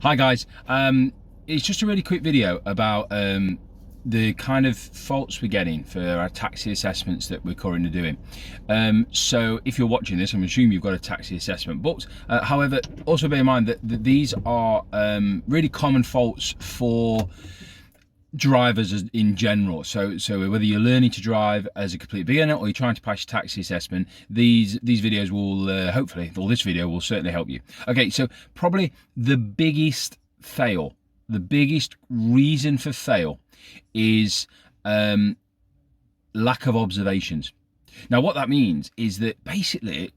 Hi guys, it's just a really quick video about the kind of faults we're getting for our taxi assessments that we're currently doing. So if you're watching this, I'm assuming you've got a taxi assessment booked. However, also bear in mind that these are really common faults for drivers in general. So whether you're learning to drive as a complete beginner or you're trying to pass your taxi assessment, these videos will hopefully, or this video will certainly help you. Okay, so probably the biggest fail, the biggest reason for fail is lack of observations. Now what that means is that basically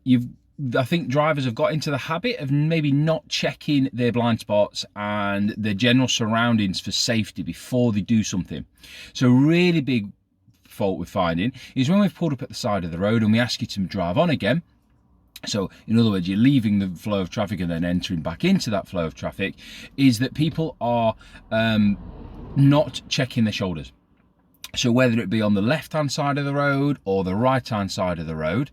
I think drivers have got into the habit of maybe not checking their blind spots and their general surroundings for safety before they do something. So a really big fault we're finding is when we've pulled up at the side of the road and we ask you to drive on again. So in other words, you're leaving the flow of traffic and then entering back into that flow of traffic, is that people are not checking their shoulders. So whether it be on the left-hand side of the road or the right-hand side of the road,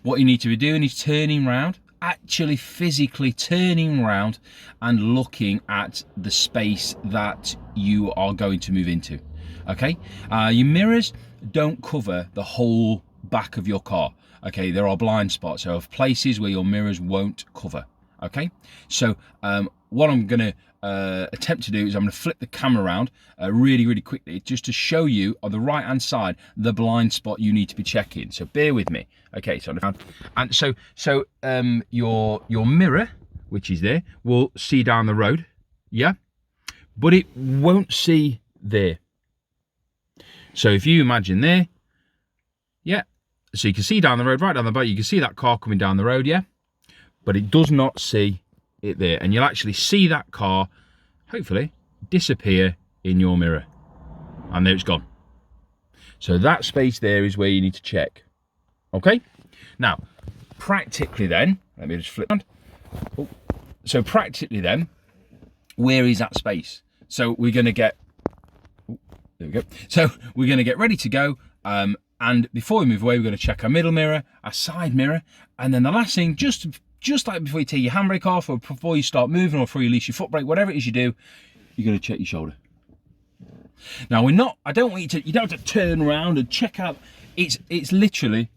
what you need to be doing is turning round, actually physically turning round and looking at the space that you are going to move into. Okay, your mirrors don't cover the whole back of your car. Okay, there are blind spots, so of places where your mirrors won't cover. Okay, so what I'm going to attempt to do is I'm going to flip the camera around really quickly just to show you on the right hand side the blind spot you need to be checking. So bear with me. Okay, so your mirror, which is there, will see down the road, yeah, but it won't see there. So if you imagine there, yeah, so you can see down the road, right down the boat, you can see that car coming down the road, yeah, but it does not see it there, and you'll actually see that car hopefully disappear in your mirror, and there it's gone. So that space there is where you need to check. Okay, now practically then, let me just flip around. Oh. So practically then, where is that space? So we're going to get, oh, there we go, so we're going to get ready to go, and before we move away, we're going to check our middle mirror, our side mirror, and then the last thing, just like before you take your handbrake off, or before you start moving, or before you release your foot brake, whatever it is you do, you're going to check your shoulder. Now I don't want you don't have to turn around and check out. It's literally,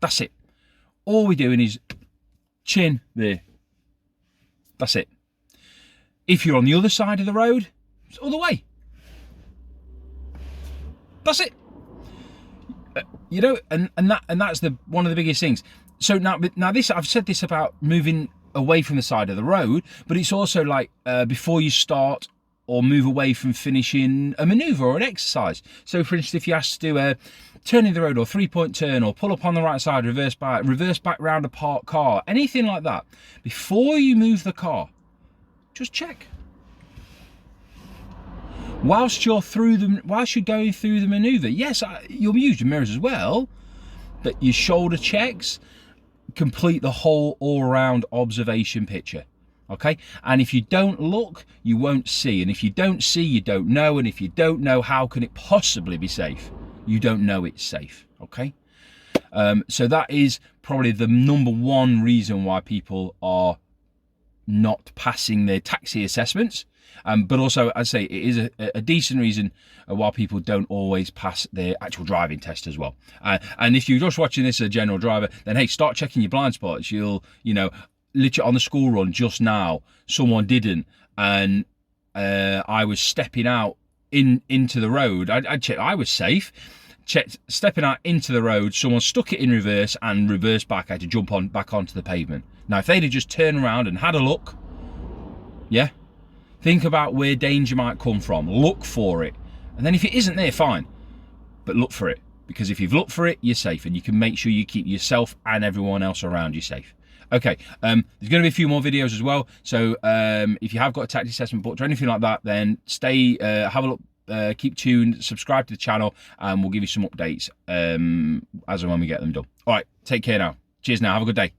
that's it. All we're doing is chin there. That's it. If you're on the other side of the road, it's the other way. That's it. You know, and that's one of the biggest things. So now this, I've said this about moving away from the side of the road, but it's also like before you start or move away from finishing a maneuver or an exercise. So for instance, if you ask to do a turn in the road or 3-point turn or pull up on the right side, reverse back round a parked car, anything like that, before you move the car, just check. Whilst you're going through the maneuver, yes, you'll use your mirrors as well, but your shoulder checks complete the whole all-round observation picture. Okay, and if you don't look, you won't see, and if you don't see, you don't know, and if you don't know, how can it possibly be safe? You don't know it's safe. Okay, so that is probably the number one reason why people are not passing their taxi assessments, but also, I'd say, it is a decent reason why people don't always pass their actual driving test as well. And if you're just watching this as a general driver, then hey, start checking your blind spots. You know, literally on the school run just now, someone didn't, and I was stepping out into the road. I checked, I was safe. Checked stepping out into the road, someone stuck it in reverse and reversed back. I had to jump back onto the pavement. Now, if they'd have just turned around and had a look, yeah, think about where danger might come from. Look for it, and then if it isn't there, fine, but look for it, because if you've looked for it, you're safe, and you can make sure you keep yourself and everyone else around you safe. Okay, there's going to be a few more videos as well, so if you have got a taxi assessment booked or anything like that, then stay, have a look, keep tuned, subscribe to the channel, and we'll give you some updates as and when we get them done. All right, take care now. Cheers now, have a good day.